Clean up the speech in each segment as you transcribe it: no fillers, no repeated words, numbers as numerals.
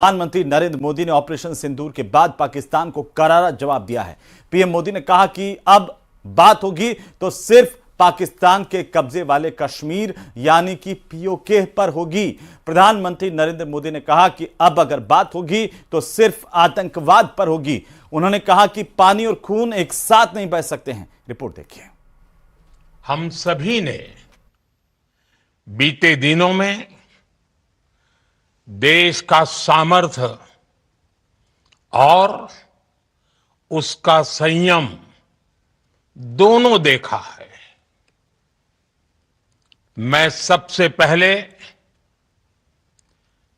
प्रधानमंत्री नरेंद्र मोदी ने ऑपरेशन सिंदूर के बाद पाकिस्तान को करारा जवाब दिया है। पीएम मोदी ने कहा कि अब बात होगी तो सिर्फ पाकिस्तान के कब्जे वाले कश्मीर यानी कि पीओके पर होगी। प्रधानमंत्री नरेंद्र मोदी ने कहा कि अब अगर बात होगी तो सिर्फ आतंकवाद पर होगी। उन्होंने कहा कि पानी और खून एक साथ नहीं बह सकते हैं। रिपोर्ट देखिए। हम सभी ने बीते दिनों में देश का सामर्थ्य और उसका संयम दोनों देखा है। मैं सबसे पहले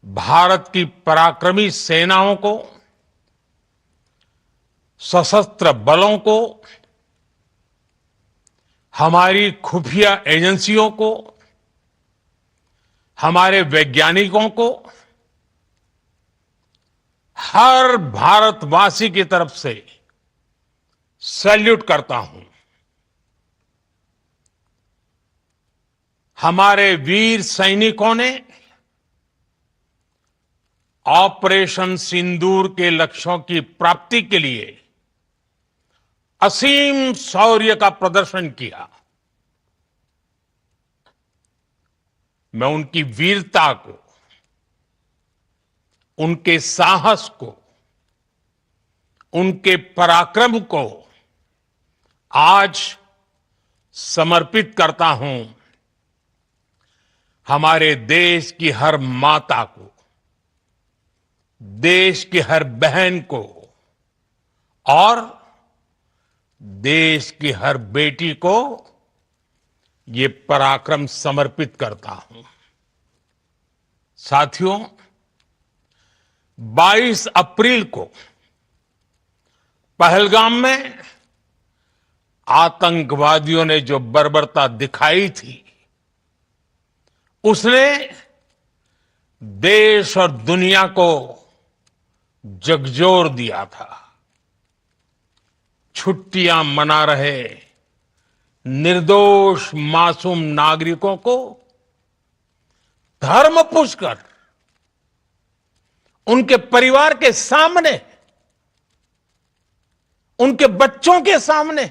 भारत की पराक्रमी सेनाओं को, सशस्त्र बलों को, हमारी खुफिया एजेंसियों को, हमारे वैज्ञानिकों को, हर भारतवासी की तरफ से सैल्यूट करता हूं। हमारे वीर सैनिकों ने ऑपरेशन सिंदूर के लक्ष्यों की प्राप्ति के लिए असीम शौर्य का प्रदर्शन किया। मैं उनकी वीरता को, उनके साहस को, उनके पराक्रम को आज समर्पित करता हूं। हमारे देश की हर माता को, देश की हर बहन को और देश की हर बेटी को ये पराक्रम समर्पित करता हूं। साथियों, 22 अप्रैल को पहलगाम में आतंकवादियों ने जो बर्बरता दिखाई थी, उसने देश और दुनिया को झकझोर दिया था। छुट्टियां मना रहे निर्दोष मासूम नागरिकों को धर्म पूछकर उनके परिवार के सामने, उनके बच्चों के सामने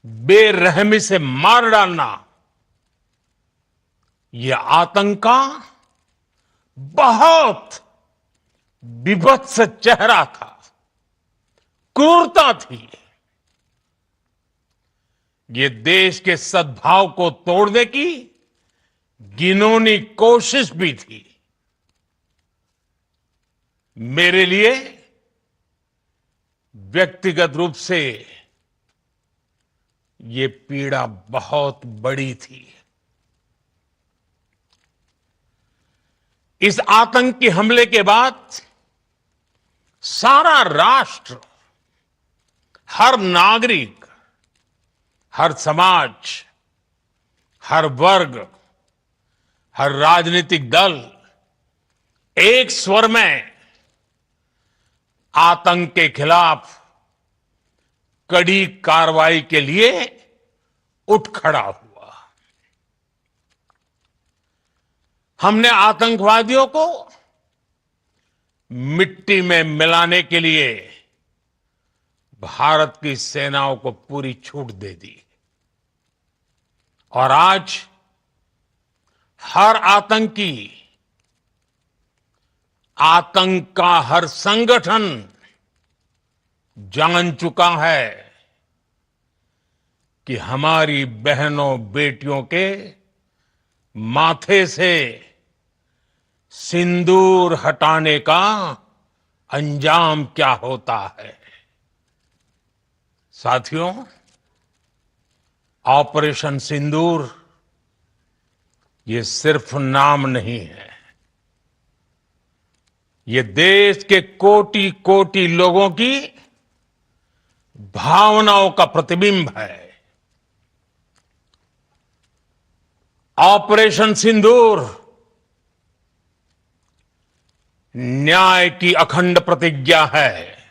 बेरहमी से मार डालना, यह आतंक का बहुत विभत्स चेहरा था, क्रूरता थी। ये देश के सद्भाव को तोड़ने की घिनौनी कोशिश भी थी। मेरे लिए व्यक्तिगत रूप से ये पीड़ा बहुत बड़ी थी। इस आतंकी हमले के बाद सारा राष्ट्र, हर नागरिक, हर समाज, हर वर्ग, हर राजनीतिक दल एक स्वर में आतंक के खिलाफ कड़ी कार्रवाई के लिए उठ खड़ा हुआ। हमने आतंकवादियों को मिट्टी में मिलाने के लिए भारत की सेनाओं को पूरी छूट दे दी और आज हर आतंकी, आतंक का हर संगठन जान चुका है कि हमारी बहनों बेटियों के माथे से सिंदूर हटाने का अंजाम क्या होता है। साथियों, ऑपरेशन सिंदूर ये सिर्फ नाम नहीं है, ये देश के कोटि कोटि लोगों की भावनाओं का प्रतिबिंब है। ऑपरेशन सिंदूर न्याय की अखंड प्रतिज्ञा है।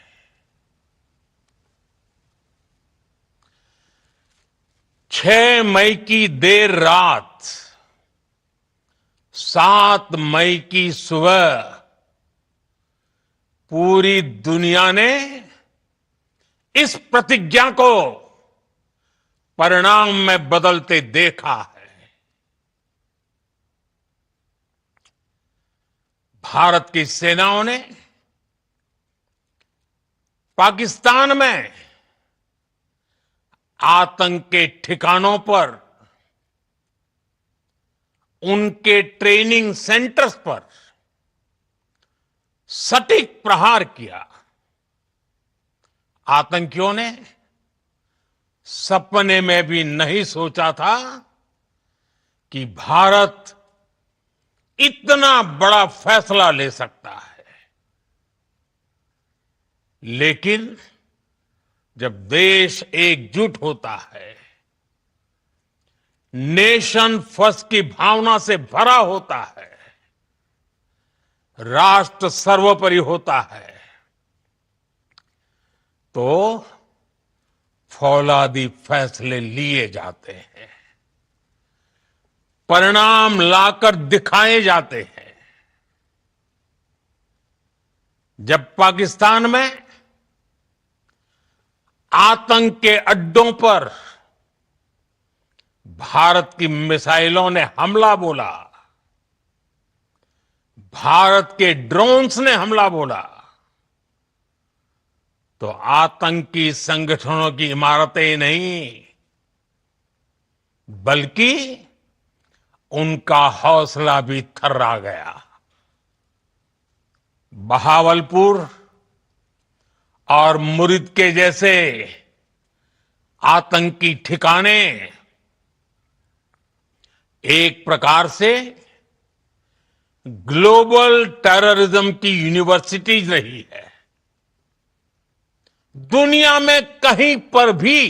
6 मई की देर रात 7 मई की सुबह पूरी दुनिया ने इस प्रतिज्ञा को परिणाम में बदलते देखा है। भारत की सेनाओं ने पाकिस्तान में आतंक के ठिकानों पर, उनके ट्रेनिंग सेंटर्स पर सटीक प्रहार किया। आतंकियों ने सपने में भी नहीं सोचा था कि भारत इतना बड़ा फैसला ले सकता है। लेकिन जब देश एकजुट होता है, नेशन फर्स्ट की भावना से भरा होता है, राष्ट्र सर्वोपरि होता है, तो फौलादी फैसले लिए जाते हैं, परिणाम लाकर दिखाए जाते हैं। जब पाकिस्तान में आतंक के अड्डों पर भारत की मिसाइलों ने हमला बोला, भारत के ड्रोन्स ने हमला बोला, तो आतंकी संगठनों की इमारतें नहीं, बल्कि उनका हौसला भी थर्रा गया। बहावलपुर और मुरिद के जैसे आतंकी ठिकाने एक प्रकार से ग्लोबल टेररिज्म की यूनिवर्सिटीज रही है। दुनिया में कहीं पर भी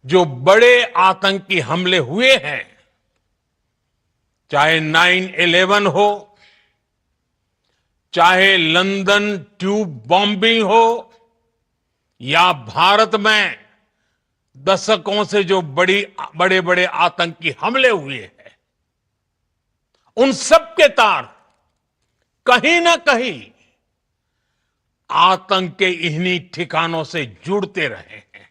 जो बड़े आतंकी हमले हुए हैं, चाहे 9/11 हो, चाहे लंदन ट्यूब बॉम्बिंग हो, या भारत में दशकों से जो बड़े बड़े आतंकी हमले हुए हैं, उन सब के तार कहीं ना कहीं आतंक के इन्हीं ठिकानों से जुड़ते रहे हैं।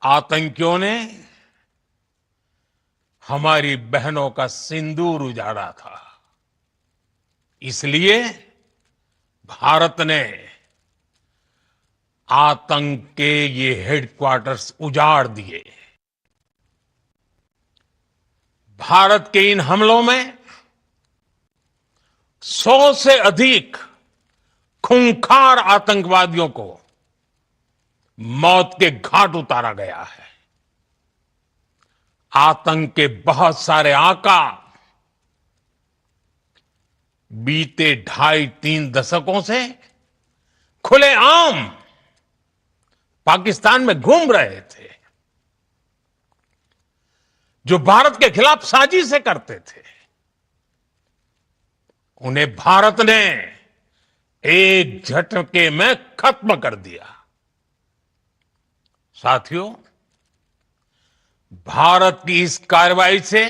आतंकियों ने हमारी बहनों का सिंदूर उजाड़ा था, इसलिए भारत ने आतंक के ये हेडक्वार्टर्स उजाड़ दिए। भारत के इन हमलों में 100 से अधिक खूंखार आतंकवादियों को मौत के घाट उतारा गया है। आतंक के बहुत सारे आका बीते 2.5-3 दशकों से खुलेआम पाकिस्तान में घूम रहे थे, जो भारत के खिलाफ साजिशें करते थे। उन्हें भारत ने एक झटके में खत्म कर दिया। साथियों, भारत की इस कार्रवाई से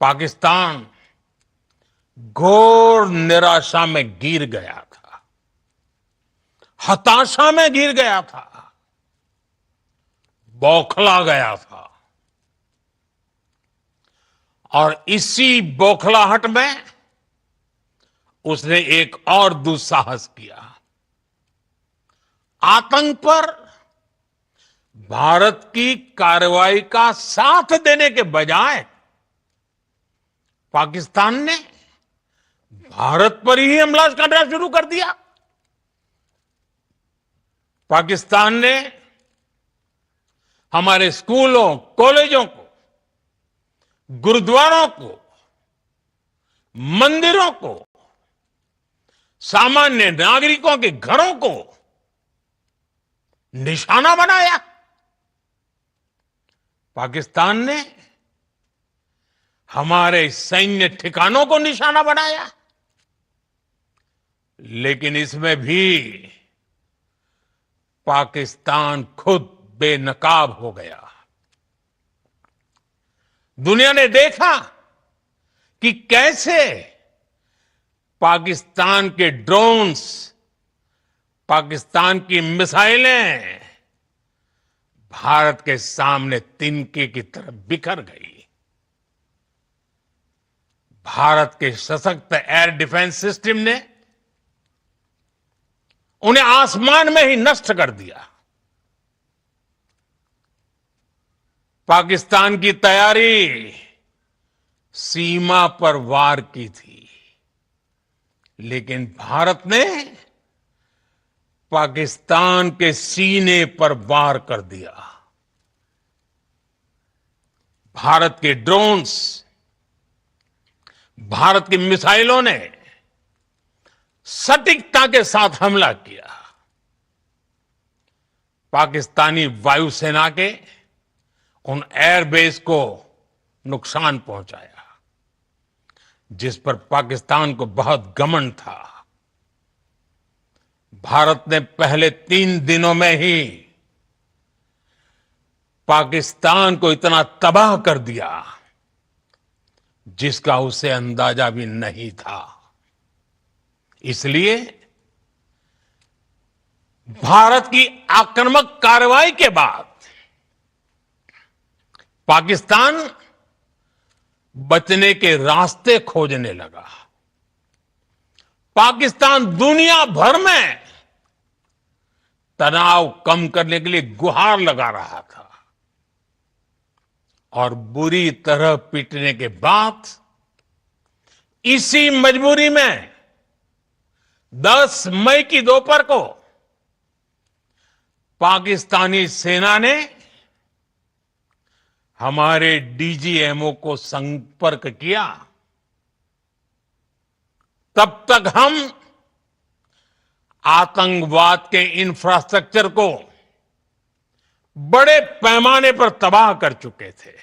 पाकिस्तान घोर निराशा में गिर गया था, हताशा में गिर गया था, बौखला गया था। और इसी बौखलाहट में उसने एक और दुस्साहस किया। आतंक पर भारत की कार्रवाई का साथ देने के बजाय पाकिस्तान ने भारत पर ही हमला करना शुरू कर दिया। पाकिस्तान ने हमारे स्कूलों, कॉलेजों को, गुरुद्वारों को, मंदिरों को, सामान्य नागरिकों के घरों को निशाना बनाया। पाकिस्तान ने हमारे सैन्य ठिकानों को निशाना बनाया। लेकिन इसमें भी पाकिस्तान खुद बेनकाब हो गया। दुनिया ने देखा कि कैसे पाकिस्तान के ड्रोन्स, पाकिस्तान की मिसाइलें भारत के सामने तिनके की तरह बिखर गई। भारत के सशक्त एयर डिफेंस सिस्टम ने उन्हें आसमान में ही नष्ट कर दिया। पाकिस्तान की तैयारी सीमा पर वार की थी, लेकिन भारत ने पाकिस्तान के सीने पर वार कर दिया। भारत के ड्रोन्स, भारत की मिसाइलों ने सटीकता के साथ हमला किया। पाकिस्तानी वायुसेना के उन एयरबेस को नुकसान पहुंचाया, जिस पर पाकिस्तान को बहुत घमंड था। भारत ने पहले 3 दिनों में ही पाकिस्तान को इतना तबाह कर दिया जिसका उसे अंदाजा भी नहीं था। इसलिए भारत की आक्रामक कार्रवाई के बाद पाकिस्तान बचने के रास्ते खोजने लगा। पाकिस्तान दुनिया भर में तनाव कम करने के लिए गुहार लगा रहा था, और बुरी तरह पीटने के बाद इसी मजबूरी में 10 मई की दोपहर को पाकिस्तानी सेना ने हमारे डीजीएमओ को संपर्क किया। तब तक हम आतंकवाद के इंफ्रास्ट्रक्चर को बड़े पैमाने पर तबाह कर चुके थे।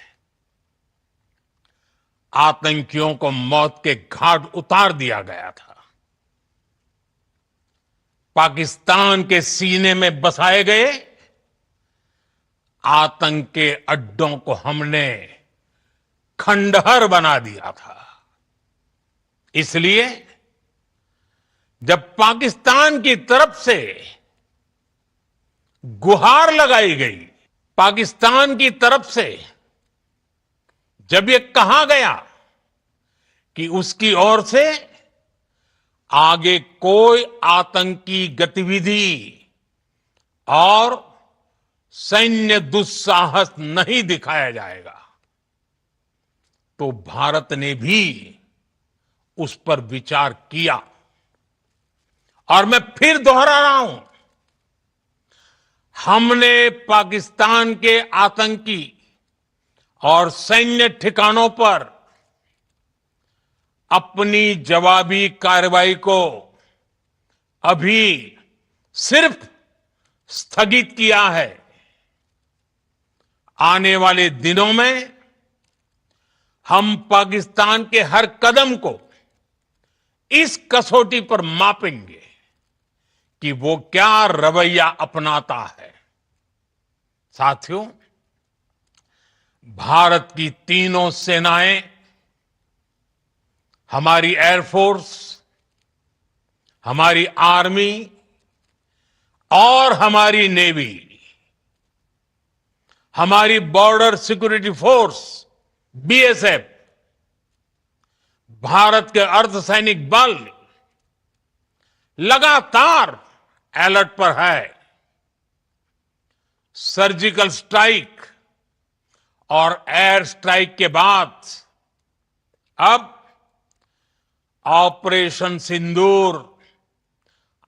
आतंकियों को मौत के घाट उतार दिया गया था। पाकिस्तान के सीने में बसाए गए आतंक के अड्डों को हमने खंडहर बना दिया था। इसलिए जब पाकिस्तान की तरफ से गुहार लगाई गई, पाकिस्तान की तरफ से जब ये कहा गया कि उसकी ओर से आगे कोई आतंकी गतिविधि और सैन्य दुस्साहस नहीं दिखाया जाएगा, तो भारत ने भी उस पर विचार किया। और मैं फिर दोहरा रहा हूं, हमने पाकिस्तान के आतंकी और सैन्य ठिकानों पर अपनी जवाबी कार्रवाई को अभी सिर्फ स्थगित किया है। आने वाले दिनों में हम पाकिस्तान के हर कदम को इस कसौटी पर मापेंगे कि वो क्या रवैया अपनाता है। साथियों, भारत की तीनों सेनाएं, हमारी एयरफोर्स, हमारी आर्मी और हमारी नेवी, हमारी border security force BSF, Bharat के अर्धसैनिक बल लगातार अलर्ट पर है। सर्जिकल स्ट्राइक और एयर स्ट्राइक के बाद अब ऑपरेशन सिंदूर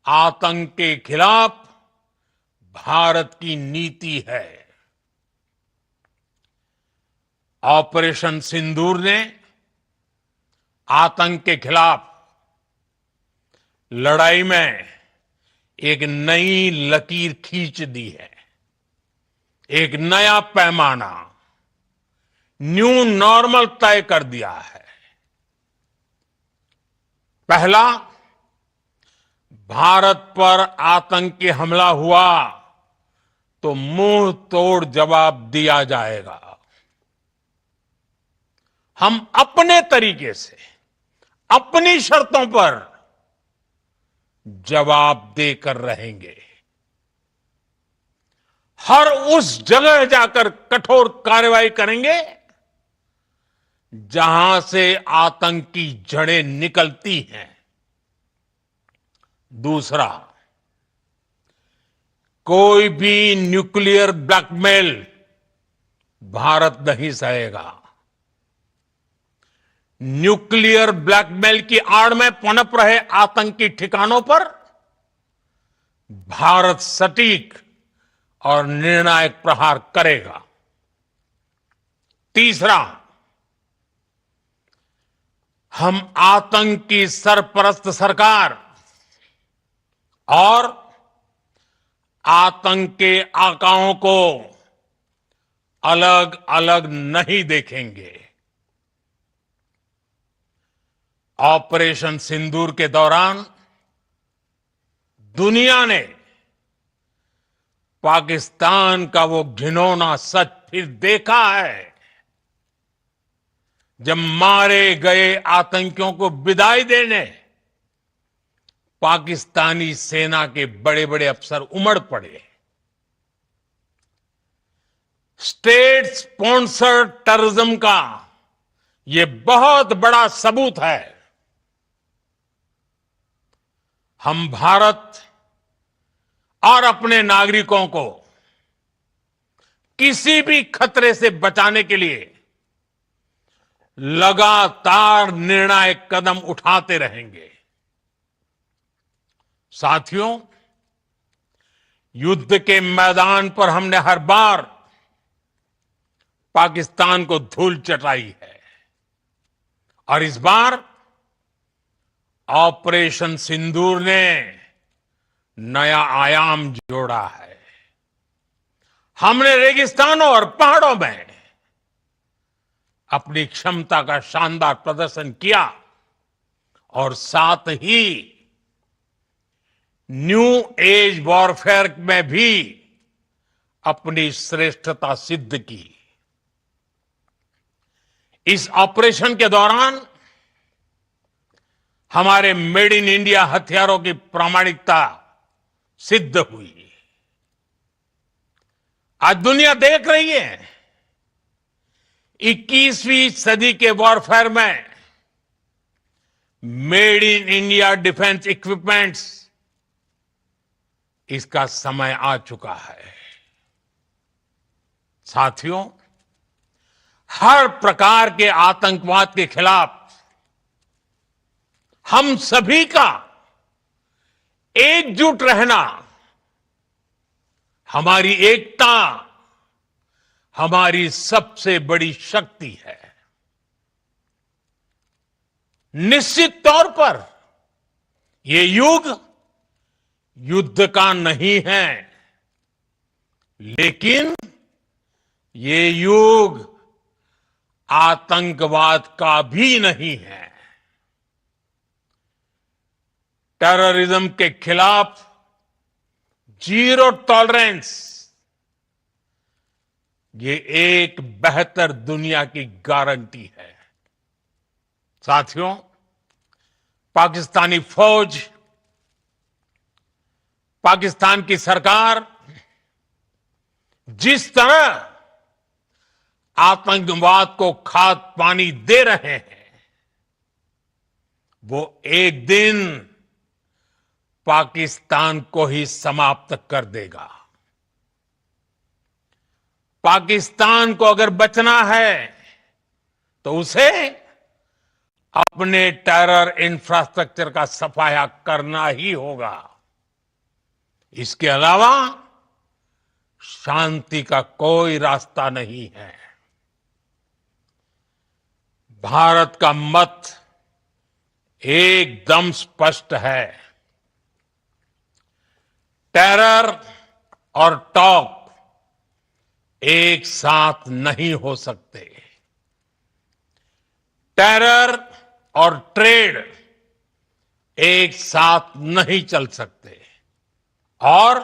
आतंक के खिलाफ भारत की नीति है। ऑपरेशन सिंदूर ने आतंक के खिलाफ लड़ाई में एक नई लकीर खींच दी है, एक नया पैमाना, न्यू नॉर्मल तय कर दिया है। पहला, भारत पर आतंकी हमला हुआ तो मुंह तोड़ जवाब दिया जाएगा। हम अपने तरीके से अपनी शर्तों पर जवाब देकर रहेंगे। हर उस जगह जाकर कठोर कार्रवाई करेंगे जहां से आतंक की जड़ें निकलती हैं। दूसरा, कोई भी न्यूक्लियर ब्लैकमेल भारत नहीं सहेगा। न्यूक्लियर ब्लैकमेल की आड़ में पनप रहे आतंकी ठिकानों पर भारत सटीक और निर्णायक प्रहार करेगा। तीसरा, हम आतंक की सरपरस्त सरकार और आतंक के आकाओं को अलग अलग नहीं देखेंगे। ऑपरेशन सिंदूर के दौरान दुनिया ने पाकिस्तान का वो घिनौना सच फिर देखा है, जब मारे गए आतंकियों को विदाई देने पाकिस्तानी सेना के बड़े बड़े अफसर उमड़ पड़े। स्टेट स्पॉन्सर्ड टेररिज्म का यह बहुत बड़ा सबूत है। हम भारत और अपने नागरिकों को किसी भी खतरे से बचाने के लिए लगातार निर्णायक कदम उठाते रहेंगे। साथियों, युद्ध के मैदान पर हमने हर बार पाकिस्तान को धूल चटाई है और इस बार ऑपरेशन सिंदूर ने नया आयाम जोड़ा है। हमने रेगिस्तानों और पहाड़ों में अपनी क्षमता का शानदार प्रदर्शन किया और साथ ही न्यू एज वॉरफेयर में भी अपनी श्रेष्ठता सिद्ध की। इस ऑपरेशन के दौरान हमारे मेड इन इंडिया हथियारों की प्रामाणिकता सिद्ध हुई। आज दुनिया देख रही है 21वीं सदी के वॉरफेयर में made in India defence equipments, इसका समय आ चुका है। साथियों, हर प्रकार के आतंकवाद के खिलाफ हम सभी का एकजुट रहना, हमारी एकता हमारी सबसे बड़ी शक्ति है। निश्चित तौर पर यह युग युद्ध का नहीं है, लेकिन ये युग आतंकवाद का भी नहीं है। टेररिज्म के खिलाफ जीरो टॉलरेंस, ये एक बेहतर दुनिया की गारंटी है। साथियों, पाकिस्तानी फौज, पाकिस्तान की सरकार जिस तरह आतंकवाद को खाद पानी दे रहे हैं, वो एक दिन पाकिस्तान को ही समाप्त कर देगा। पाकिस्तान को अगर बचना है तो उसे अपने टेरर इंफ्रास्ट्रक्चर का सफाया करना ही होगा। इसके अलावा शांति का कोई रास्ता नहीं है। भारत का मत एकदम स्पष्ट है। टेरर और टॉक एक साथ नहीं हो सकते। टेरर और ट्रेड एक साथ नहीं चल सकते और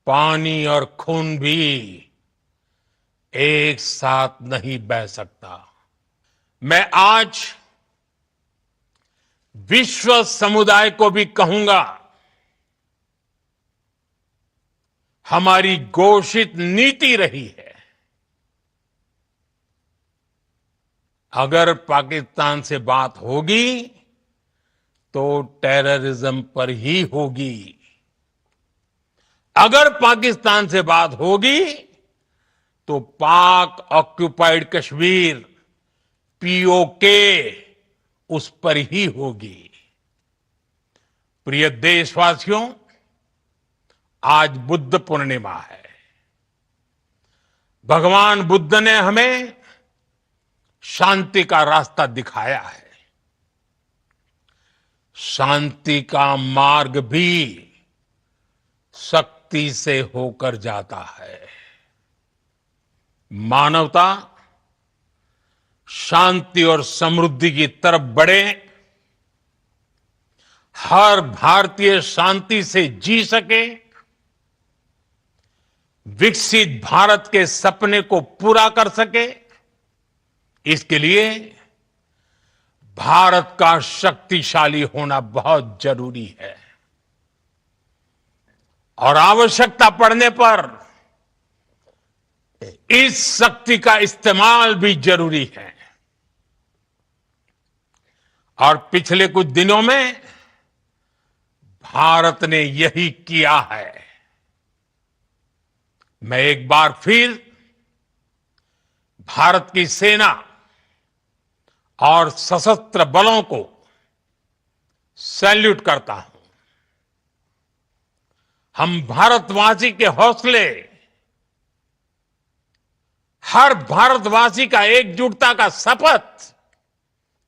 पानी और खून भी एक साथ नहीं बह सकता। मैं आज विश्व समुदाय को भी कहूंगा, हमारी घोषित नीति रही है, अगर पाकिस्तान से बात होगी तो टेररिज्म पर ही होगी। अगर पाकिस्तान से बात होगी तो पाक ऑक्युपाइड कश्मीर पीओके उस पर ही होगी। प्रिय देशवासियों, आज बुद्ध पूर्णिमा है। भगवान बुद्ध ने हमें शांति का रास्ता दिखाया है। शांति का मार्ग भी शक्ति से होकर जाता है। मानवता शांति और समृद्धि की तरफ बढ़े, हर भारतीय शांति से जी सके, विकसित भारत के सपने को पूरा कर सके, इसके लिए भारत का शक्तिशाली होना बहुत जरूरी है। और आवश्यकता पड़ने पर इस शक्ति का इस्तेमाल भी जरूरी है। और पिछले कुछ दिनों में भारत ने यही किया है। मैं एक बार फिर भारत की सेना और सशस्त्र बलों को सैल्यूट करता हूं। हम भारतवासी के हौसले, हर भारतवासी का एकजुटता का शपथ,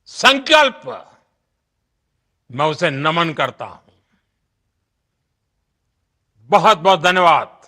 संकल्प, मैं उसे नमन करता हूं। बहुत बहुत धन्यवाद।